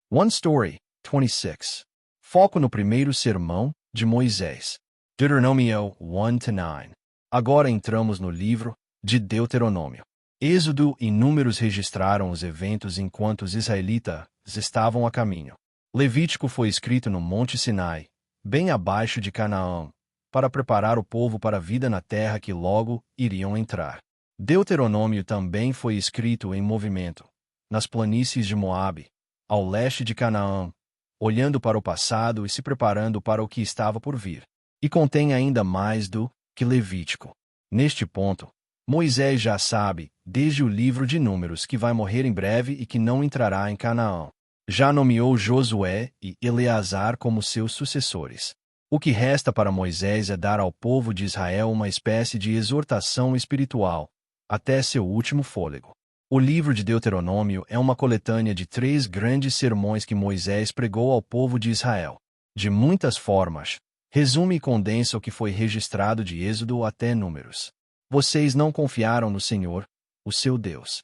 One Story 26. Foco no primeiro sermão de Moisés. Deuteronômio 1-9. Agora entramos no livro de Deuteronômio. Êxodo e Números registraram os eventos enquanto os israelitas estavam a caminho. Levítico foi escrito no Monte Sinai, bem abaixo de Canaã, para preparar o povo para a vida na terra que logo iriam entrar. Deuteronômio também foi escrito em movimento, nas planícies de Moabe, ao leste de Canaã, olhando para o passado e se preparando para o que estava por vir. E contém ainda mais do que Levítico. Neste ponto, Moisés já sabe, desde o livro de Números, que vai morrer em breve e que não entrará em Canaã. Já nomeou Josué e Eleazar como seus sucessores. O que resta para Moisés é dar ao povo de Israel uma espécie de exortação espiritual, até seu último fôlego. O livro de Deuteronômio é uma coletânea de 3 grandes sermões que Moisés pregou ao povo de Israel. De muitas formas, resume e condensa o que foi registrado de Êxodo até Números. Vocês não confiaram no Senhor, o seu Deus.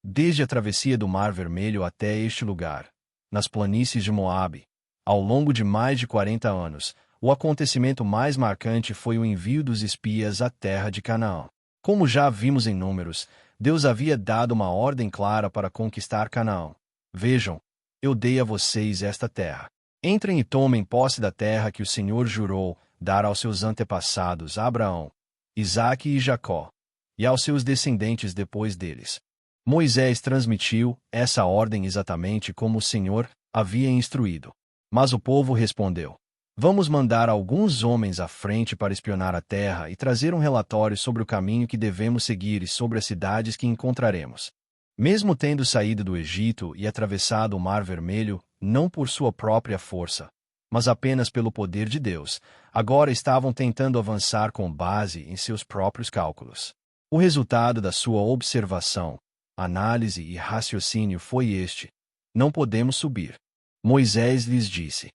Desde a travessia do Mar Vermelho até este lugar, nas planícies de Moabe, ao longo de mais de 40 anos, o acontecimento mais marcante foi o envio dos espias à terra de Canaã. Como já vimos em Números, Deus havia dado uma ordem clara para conquistar Canaã. Vejam, eu dei a vocês esta terra. Entrem e tomem posse da terra que o Senhor jurou dar aos seus antepassados, Abraão, Isaque e Jacó, e aos seus descendentes depois deles. Moisés transmitiu essa ordem exatamente como o Senhor havia instruído. Mas o povo respondeu: vamos mandar alguns homens à frente para espionar a terra e trazer um relatório sobre o caminho que devemos seguir e sobre as cidades que encontraremos. Mesmo tendo saído do Egito e atravessado o Mar Vermelho, não por sua própria força, mas apenas pelo poder de Deus, agora estavam tentando avançar com base em seus próprios cálculos. O resultado da sua observação, análise e raciocínio foi este: não podemos subir. Moisés lhes disse: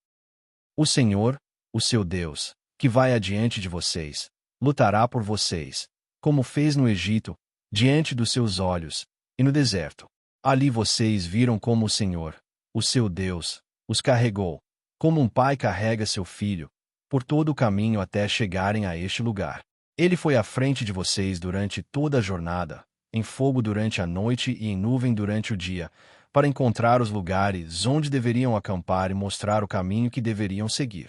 o Senhor, o seu Deus, que vai adiante de vocês, lutará por vocês, como fez no Egito, diante dos seus olhos, e no deserto. Ali vocês viram como o Senhor, o seu Deus, os carregou, como um pai carrega seu filho, por todo o caminho até chegarem a este lugar. Ele foi à frente de vocês durante toda a jornada, em fogo durante a noite e em nuvem durante o dia, para encontrar os lugares onde deveriam acampar e mostrar o caminho que deveriam seguir.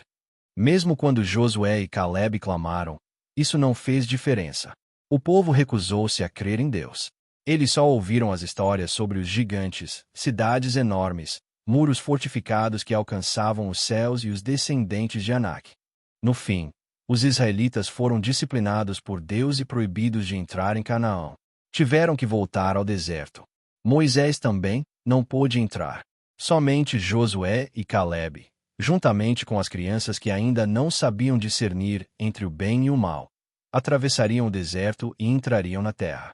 Mesmo quando Josué e Caleb clamaram, isso não fez diferença. O povo recusou-se a crer em Deus. Eles só ouviram as histórias sobre os gigantes, cidades enormes, muros fortificados que alcançavam os céus e os descendentes de Anak. No fim, os israelitas foram disciplinados por Deus e proibidos de entrar em Canaã. Tiveram que voltar ao deserto. Moisés também não pôde entrar. Somente Josué e Caleb, juntamente com as crianças que ainda não sabiam discernir entre o bem e o mal, atravessariam o deserto e entrariam na terra.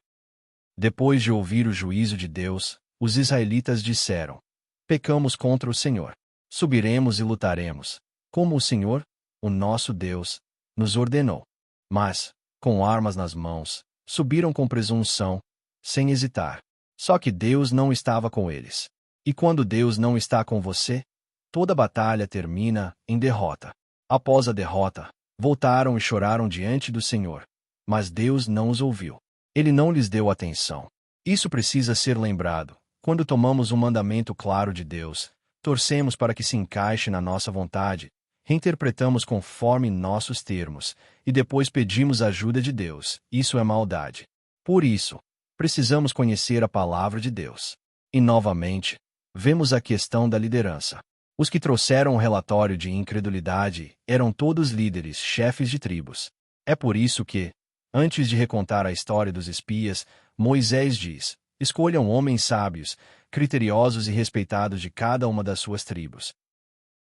Depois de ouvir o juízo de Deus, os israelitas disseram: pecamos contra o Senhor. Subiremos e lutaremos, como o Senhor, o nosso Deus, nos ordenou. Mas, com armas nas mãos, subiram com presunção, sem hesitar. Só que Deus não estava com eles. E quando Deus não está com você, toda batalha termina em derrota. Após a derrota, voltaram e choraram diante do Senhor. Mas Deus não os ouviu. Ele não lhes deu atenção. Isso precisa ser lembrado. Quando tomamos um mandamento claro de Deus, torcemos para que se encaixe na nossa vontade, reinterpretamos conforme nossos termos, e depois pedimos ajuda de Deus. Isso é maldade. Por isso, precisamos conhecer a palavra de Deus. E novamente, vemos a questão da liderança. Os que trouxeram o relatório de incredulidade eram todos líderes, chefes de tribos. É por isso que, antes de recontar a história dos espias, Moisés diz: escolham homens sábios, criteriosos e respeitados de cada uma das suas tribos.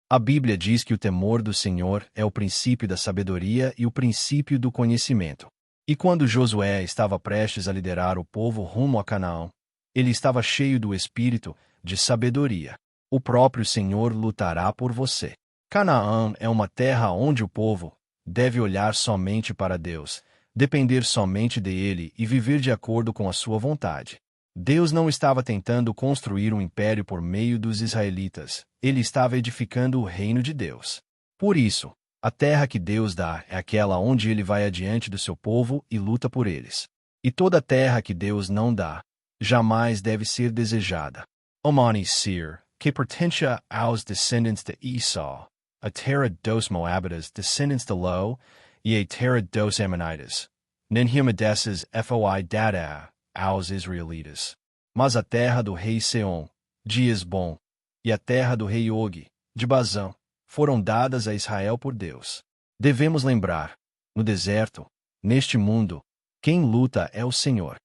A Bíblia diz que o temor do Senhor é o princípio da sabedoria e o princípio do conhecimento. E quando Josué estava prestes a liderar o povo rumo a Canaã, ele estava cheio do espírito de sabedoria. O próprio Senhor lutará por você. Canaã é uma terra onde o povo deve olhar somente para Deus, depender somente dele e viver de acordo com a sua vontade. Deus não estava tentando construir um império por meio dos israelitas, ele estava edificando o reino de Deus. Por isso, a terra que Deus dá é aquela onde ele vai adiante do seu povo e luta por eles. E toda terra que Deus não dá, jamais deve ser desejada. Omani Seir, que pertence aos descendentes de Esau, a terra dos Moabitas, descendentes de Lo, e a terra dos Amonitas. Nenhuma dessas foi dada aos israelitas. Mas a terra do rei Seom, de Esbom, e a terra do rei Og, de Bazã, foram dadas a Israel por Deus. Devemos lembrar, no deserto, neste mundo, quem luta é o Senhor.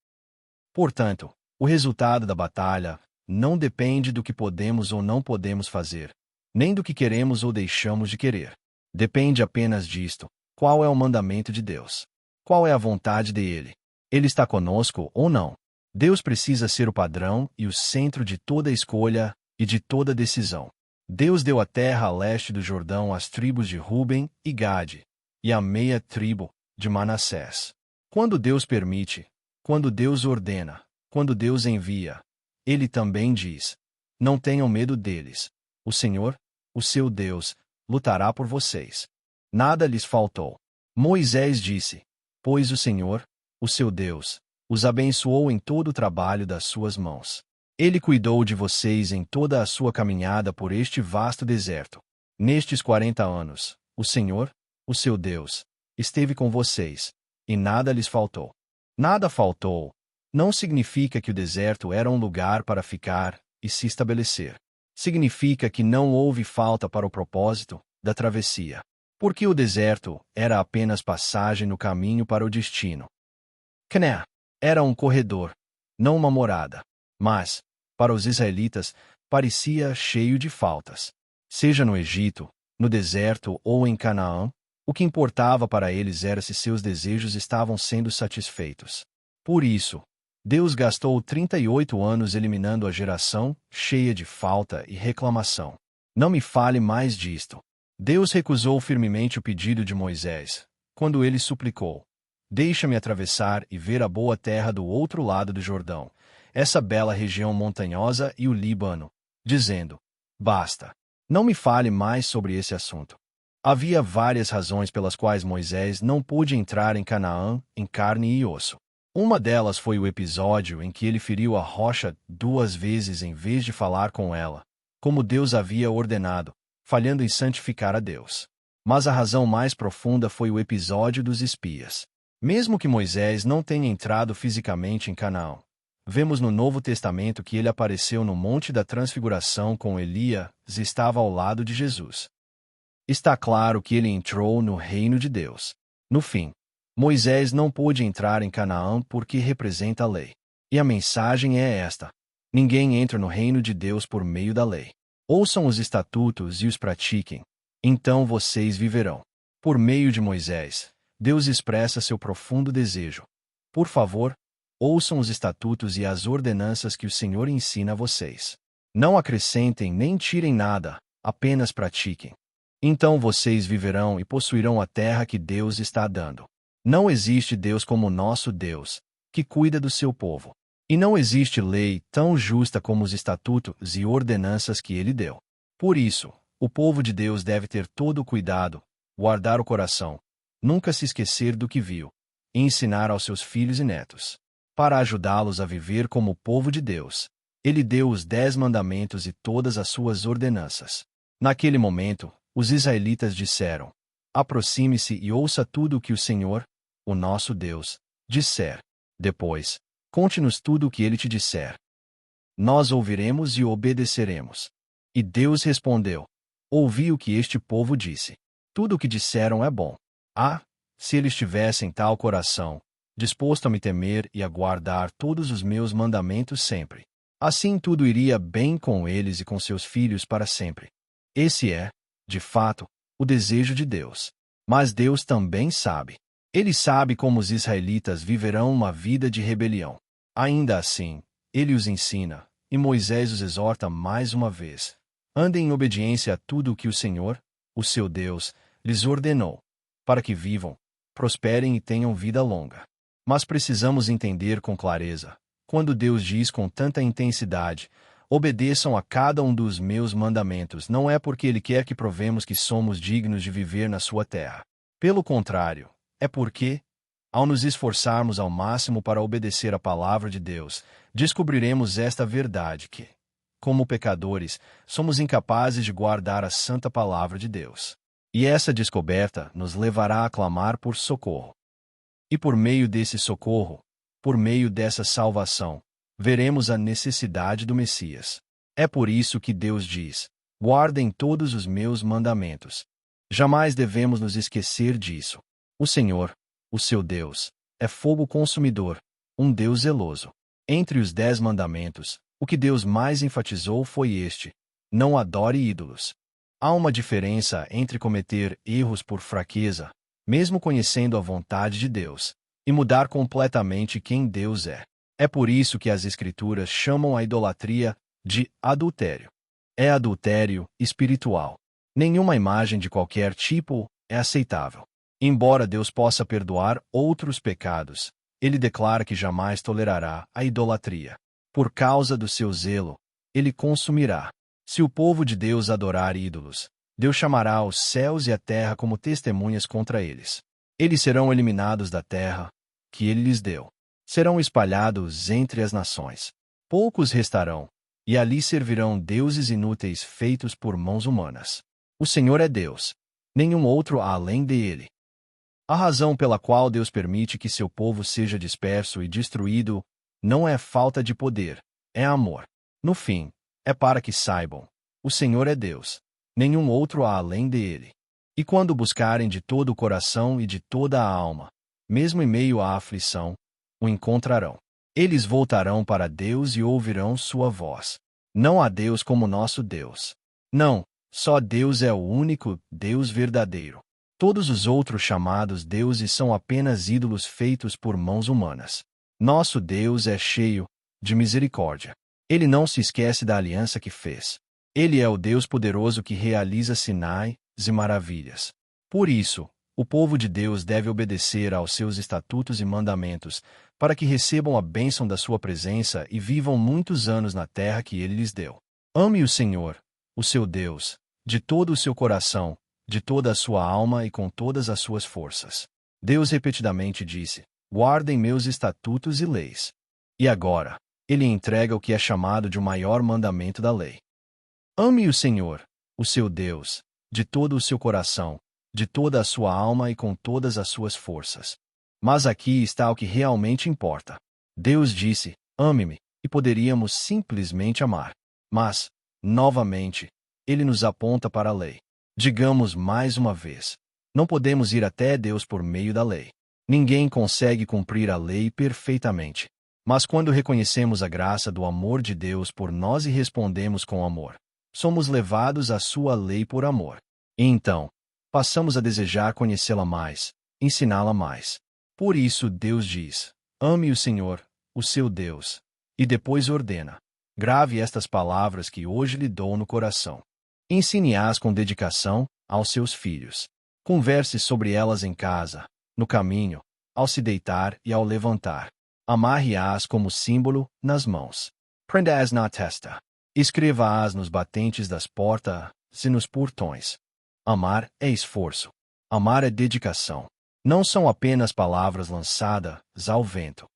Portanto, o resultado da batalha não depende do que podemos ou não podemos fazer, nem do que queremos ou deixamos de querer. Depende apenas disto: qual é o mandamento de Deus? Qual é a vontade dele? Ele está conosco ou não? Deus precisa ser o padrão e o centro de toda escolha e de toda decisão. Deus deu a terra a leste do Jordão às tribos de Ruben e Gade, e à meia tribo de Manassés. Quando Deus permite, quando Deus ordena, quando Deus envia, ele também diz: não tenham medo deles. O Senhor, o seu Deus, lutará por vocês. Nada lhes faltou. Moisés disse: pois o Senhor, o seu Deus, os abençoou em todo o trabalho das suas mãos. Ele cuidou de vocês em toda a sua caminhada por este vasto deserto. Nestes 40 anos, o Senhor, o seu Deus, esteve com vocês, e nada lhes faltou. Nada faltou não significa que o deserto era um lugar para ficar e se estabelecer. Significa que não houve falta para o propósito da travessia. Porque o deserto era apenas passagem no caminho para o destino. Canaã era um corredor, não uma morada. Mas, para os israelitas, parecia cheio de faltas. Seja no Egito, no deserto ou em Canaã, o que importava para eles era se seus desejos estavam sendo satisfeitos. Por isso, Deus gastou 38 anos eliminando a geração cheia de falta e reclamação. Não me fale mais disto. Deus recusou firmemente o pedido de Moisés, quando ele suplicou: deixa-me atravessar e ver a boa terra do outro lado do Jordão, essa bela região montanhosa e o Líbano, dizendo: basta. Não me fale mais sobre esse assunto. Havia várias razões pelas quais Moisés não pôde entrar em Canaã em carne e osso. Uma delas foi o episódio em que ele feriu a rocha 2 vezes em vez de falar com ela, como Deus havia ordenado, falhando em santificar a Deus. Mas a razão mais profunda foi o episódio dos espias. Mesmo que Moisés não tenha entrado fisicamente em Canaã, vemos no Novo Testamento que ele apareceu no Monte da Transfiguração com Elias e estava ao lado de Jesus. Está claro que ele entrou no reino de Deus. No fim, Moisés não pôde entrar em Canaã porque representa a lei. E a mensagem é esta: ninguém entra no reino de Deus por meio da lei. Ouçam os estatutos e os pratiquem, então vocês viverão. Por meio de Moisés, Deus expressa seu profundo desejo. Por favor, ouçam os estatutos e as ordenanças que o Senhor ensina a vocês. Não acrescentem nem tirem nada, apenas pratiquem. Então vocês viverão e possuirão a terra que Deus está dando. Não existe Deus como nosso Deus, que cuida do seu povo. E não existe lei tão justa como os estatutos e ordenanças que ele deu. Por isso, o povo de Deus deve ter todo o cuidado, guardar o coração, nunca se esquecer do que viu, e ensinar aos seus filhos e netos. Para ajudá-los a viver como o povo de Deus, ele deu os 10 mandamentos e todas as suas ordenanças. Naquele momento, os israelitas disseram: aproxime-se e ouça tudo o que o Senhor, o nosso Deus, disser. Depois, conte-nos tudo o que ele te disser. Nós ouviremos e obedeceremos. E Deus respondeu: ouvi o que este povo disse. Tudo o que disseram é bom. Ah, se eles tivessem tal coração, disposto a me temer e a guardar todos os meus mandamentos sempre. Assim tudo iria bem com eles e com seus filhos para sempre. Esse é, de fato, o desejo de Deus. Mas Deus também sabe. Ele sabe como os israelitas viverão uma vida de rebelião. Ainda assim, ele os ensina, e Moisés os exorta mais uma vez: andem em obediência a tudo o que o Senhor, o seu Deus, lhes ordenou, para que vivam, prosperem e tenham vida longa. Mas precisamos entender com clareza: Quando Deus diz com tanta intensidade, obedeçam a cada um dos meus mandamentos, não é porque Ele quer que provemos que somos dignos de viver na sua terra. Pelo contrário, é porque, ao nos esforçarmos ao máximo para obedecer a palavra de Deus, descobriremos esta verdade que, como pecadores, somos incapazes de guardar a santa palavra de Deus. E essa descoberta nos levará a clamar por socorro. E por meio desse socorro, por meio dessa salvação, veremos a necessidade do Messias. É por isso que Deus diz: guardem todos os meus mandamentos. Jamais devemos nos esquecer disso. O Senhor, o seu Deus, é fogo consumidor, um Deus zeloso. Entre os 10 mandamentos, o que Deus mais enfatizou foi este: não adore ídolos. Há uma diferença entre cometer erros por fraqueza, mesmo conhecendo a vontade de Deus, e mudar completamente quem Deus é. É por isso que as Escrituras chamam a idolatria de adultério. É adultério espiritual. Nenhuma imagem de qualquer tipo é aceitável. Embora Deus possa perdoar outros pecados, Ele declara que jamais tolerará a idolatria. Por causa do seu zelo, Ele consumirá. Se o povo de Deus adorar ídolos, Deus chamará os céus e a terra como testemunhas contra eles. Eles serão eliminados da terra que Ele lhes deu. Serão espalhados entre as nações. Poucos restarão, e ali servirão deuses inúteis feitos por mãos humanas. O Senhor é Deus. Nenhum outro há além dele. A razão pela qual Deus permite que seu povo seja disperso e destruído não é falta de poder, é amor. No fim, é para que saibam: o Senhor é Deus. Nenhum outro há além dele. E quando buscarem de todo o coração e de toda a alma, mesmo em meio à aflição, o encontrarão. Eles voltarão para Deus e ouvirão sua voz. Não há Deus como nosso Deus. Não, só Deus é o único Deus verdadeiro. Todos os outros chamados deuses são apenas ídolos feitos por mãos humanas. Nosso Deus é cheio de misericórdia. Ele não se esquece da aliança que fez. Ele é o Deus poderoso que realiza sinais e maravilhas. Por isso, o povo de Deus deve obedecer aos seus estatutos e mandamentos, para que recebam a bênção da sua presença e vivam muitos anos na terra que Ele lhes deu. Ame o Senhor, o seu Deus, de todo o seu coração, de toda a sua alma e com todas as suas forças. Deus repetidamente disse: guardem meus estatutos e leis. E agora, Ele entrega o que é chamado de o maior mandamento da lei. Ame o Senhor, o seu Deus, de todo o seu coração, de toda a sua alma e com todas as suas forças. Mas aqui está o que realmente importa. Deus disse: ame-me, e poderíamos simplesmente amar. Mas, novamente, Ele nos aponta para a lei. Digamos mais uma vez: não podemos ir até Deus por meio da lei. Ninguém consegue cumprir a lei perfeitamente. Mas quando reconhecemos a graça do amor de Deus por nós e respondemos com amor, somos levados à sua lei por amor. E então, passamos a desejar conhecê-la mais, ensiná-la mais. Por isso Deus diz: ame o Senhor, o seu Deus. E depois ordena: grave estas palavras que hoje lhe dou no coração. Ensine-as com dedicação aos seus filhos. Converse sobre elas em casa, no caminho, ao se deitar e ao levantar. Amarre-as como símbolo nas mãos. Prenda-as na testa. Escreva-as nos batentes das portas e nos portões. Amar é esforço. Amar é dedicação. Não são apenas palavras lançadas ao vento.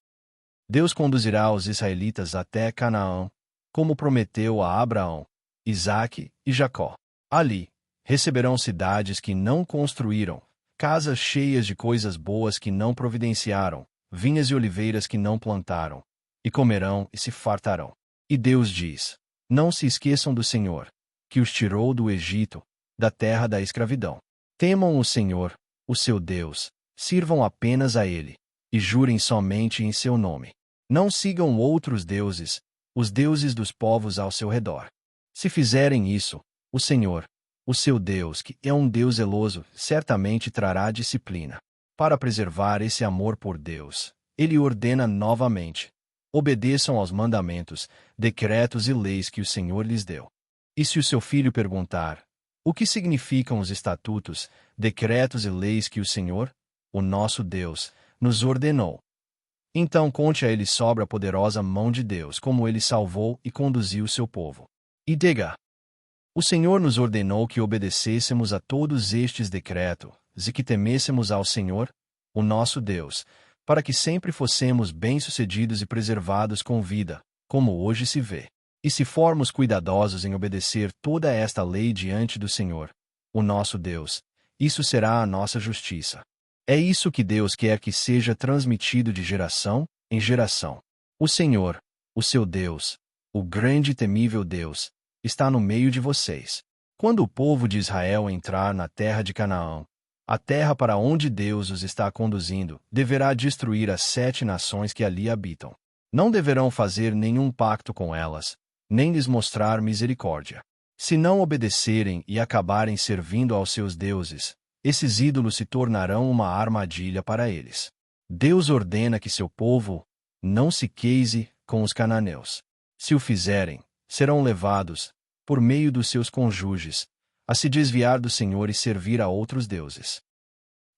Deus conduzirá os israelitas até Canaã, como prometeu a Abraão, Isaque e Jacó. Ali, receberão cidades que não construíram, casas cheias de coisas boas que não providenciaram, vinhas e oliveiras que não plantaram, e comerão e se fartarão. E Deus diz: não se esqueçam do Senhor, que os tirou do Egito, da terra da escravidão. Temam o Senhor, o seu Deus, sirvam apenas a Ele, e jurem somente em seu nome. Não sigam outros deuses, os deuses dos povos ao seu redor. Se fizerem isso, o Senhor, o seu Deus, que é um Deus zeloso, certamente trará disciplina. Para preservar esse amor por Deus, Ele ordena novamente: obedeçam aos mandamentos, decretos e leis que o Senhor lhes deu. E se o seu filho perguntar: o que significam os estatutos, decretos e leis que o Senhor, o nosso Deus, nos ordenou? Então conte a eles sobre a poderosa mão de Deus, como ele salvou e conduziu seu povo. E diga: o Senhor nos ordenou que obedecêssemos a todos estes decretos e que temêssemos ao Senhor, o nosso Deus, para que sempre fossemos bem-sucedidos e preservados com vida, como hoje se vê. E se formos cuidadosos em obedecer toda esta lei diante do Senhor, o nosso Deus, isso será a nossa justiça. É isso que Deus quer que seja transmitido de geração em geração. O Senhor, o seu Deus, o grande e temível Deus, está no meio de vocês. Quando o povo de Israel entrar na terra de Canaã, a terra para onde Deus os está conduzindo, deverá destruir as 7 nações que ali habitam. Não deverão fazer nenhum pacto com elas, nem lhes mostrar misericórdia. Se não obedecerem e acabarem servindo aos seus deuses, esses ídolos se tornarão uma armadilha para eles. Deus ordena que seu povo não se case com os cananeus. Se o fizerem, serão levados, por meio dos seus cônjuges, a se desviar do Senhor e servir a outros deuses.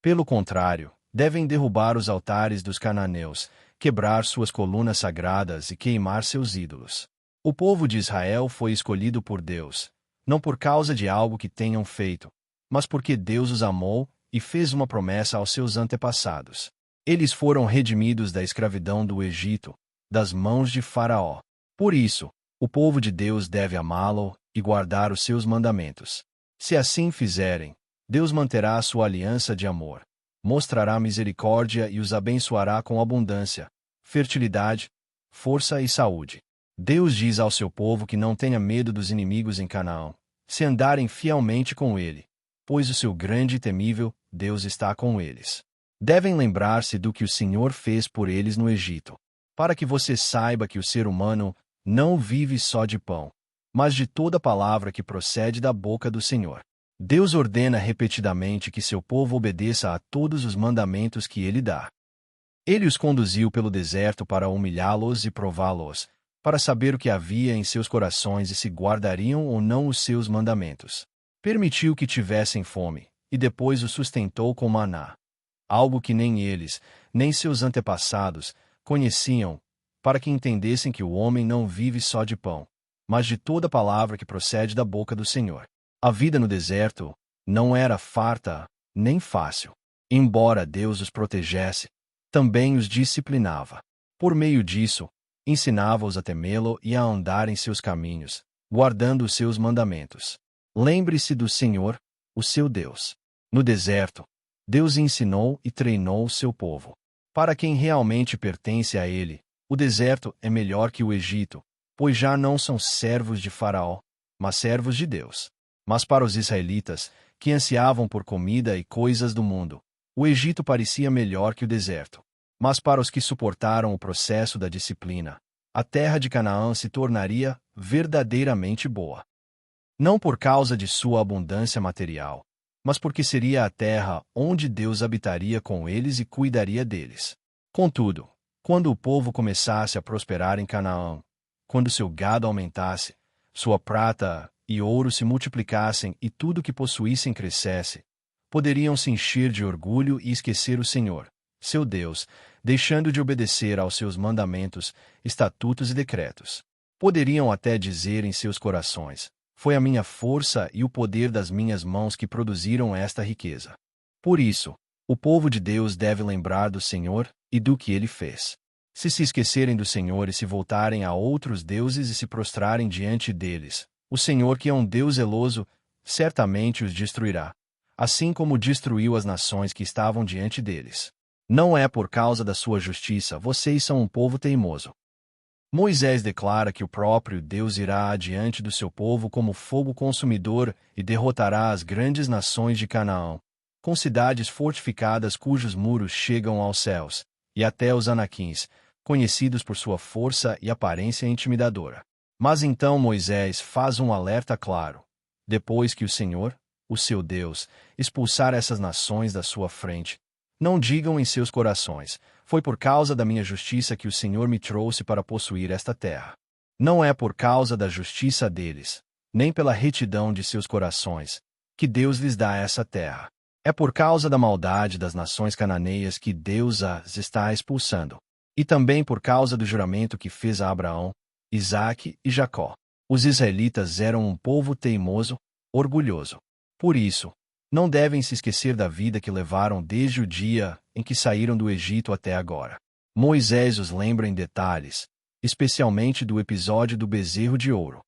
Pelo contrário, devem derrubar os altares dos cananeus, quebrar suas colunas sagradas e queimar seus ídolos. O povo de Israel foi escolhido por Deus, não por causa de algo que tenham feito, mas porque Deus os amou e fez uma promessa aos seus antepassados. Eles foram redimidos da escravidão do Egito, das mãos de Faraó. Por isso, o povo de Deus deve amá-lo e guardar os seus mandamentos. Se assim fizerem, Deus manterá a sua aliança de amor, mostrará misericórdia e os abençoará com abundância, fertilidade, força e saúde. Deus diz ao seu povo que não tenha medo dos inimigos em Canaã, se andarem fielmente com ele, pois o seu grande e temível Deus está com eles. Devem lembrar-se do que o Senhor fez por eles no Egito, para que você saiba que o ser humano não vive só de pão, mas de toda palavra que procede da boca do Senhor. Deus ordena repetidamente que seu povo obedeça a todos os mandamentos que ele dá. Ele os conduziu pelo deserto para humilhá-los e prová-los, para saber o que havia em seus corações e se guardariam ou não os seus mandamentos. Permitiu que tivessem fome, e depois os sustentou com maná, algo que nem eles, nem seus antepassados, conheciam, para que entendessem que o homem não vive só de pão, mas de toda palavra que procede da boca do Senhor. A vida no deserto não era farta, nem fácil. Embora Deus os protegesse, também os disciplinava. Por meio disso, ensinava-os a temê-lo e a andar em seus caminhos, guardando os seus mandamentos. Lembre-se do Senhor, o seu Deus. No deserto, Deus ensinou e treinou o seu povo. Para quem realmente pertence a ele, o deserto é melhor que o Egito, pois já não são servos de Faraó, mas servos de Deus. Mas para os israelitas, que ansiavam por comida e coisas do mundo, o Egito parecia melhor que o deserto. Mas para os que suportaram o processo da disciplina, a terra de Canaã se tornaria verdadeiramente boa. Não por causa de sua abundância material, mas porque seria a terra onde Deus habitaria com eles e cuidaria deles. Contudo, quando o povo começasse a prosperar em Canaã, quando seu gado aumentasse, sua prata e ouro se multiplicassem e tudo que possuíssem crescesse, poderiam se encher de orgulho e esquecer o Senhor, seu Deus, deixando de obedecer aos seus mandamentos, estatutos e decretos. Poderiam até dizer em seus corações: foi a minha força e o poder das minhas mãos que produziram esta riqueza. Por isso, o povo de Deus deve lembrar do Senhor e do que ele fez. Se esquecerem do Senhor e se voltarem a outros deuses e se prostrarem diante deles, o Senhor, que é um Deus zeloso, certamente os destruirá, assim como destruiu as nações que estavam diante deles. Não é por causa da sua justiça, vocês são um povo teimoso. Moisés declara que o próprio Deus irá adiante do seu povo como fogo consumidor e derrotará as grandes nações de Canaã, com cidades fortificadas cujos muros chegam aos céus, e até os anaquins, conhecidos por sua força e aparência intimidadora. Mas então Moisés faz um alerta claro. Depois que o Senhor, o seu Deus, expulsar essas nações da sua frente, não digam em seus corações: foi por causa da minha justiça que o Senhor me trouxe para possuir esta terra. Não é por causa da justiça deles, nem pela retidão de seus corações, que Deus lhes dá essa terra. É por causa da maldade das nações cananeias que Deus as está expulsando. e também por causa do juramento que fez a Abraão, Isaque e Jacó. Os israelitas eram um povo teimoso, orgulhoso. Por isso, não devem se esquecer da vida que levaram desde o dia em que saíram do Egito até agora. Moisés os lembra em detalhes, especialmente do episódio do bezerro de ouro.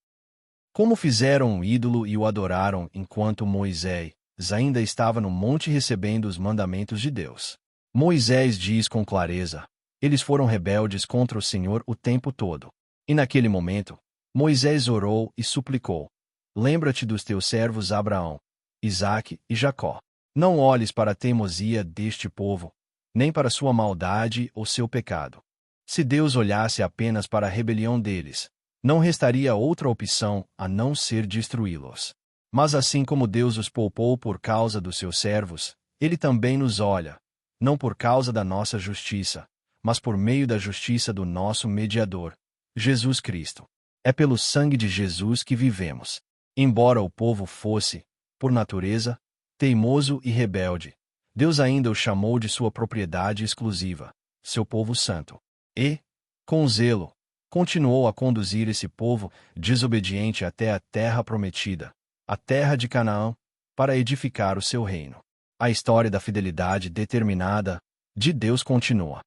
Como fizeram um ídolo e o adoraram enquanto Moisés ainda estava no monte recebendo os mandamentos de Deus. Moisés diz com clareza: eles foram rebeldes contra o Senhor o tempo todo. E naquele momento, Moisés orou e suplicou: lembra-te dos teus servos Abraão, Isaque e Jacó. Não olhes para a teimosia deste povo, nem para sua maldade ou seu pecado. Se Deus olhasse apenas para a rebelião deles, não restaria outra opção a não ser destruí-los. Mas assim como Deus os poupou por causa dos seus servos, Ele também nos olha, não por causa da nossa justiça, mas por meio da justiça do nosso mediador, Jesus Cristo. É pelo sangue de Jesus que vivemos. Embora o povo fosse, por natureza, teimoso e rebelde, Deus ainda o chamou de sua propriedade exclusiva, seu povo santo. E, com zelo, continuou a conduzir esse povo desobediente até a terra prometida, a terra de Canaã, para edificar o seu reino. A história da fidelidade determinada de Deus continua.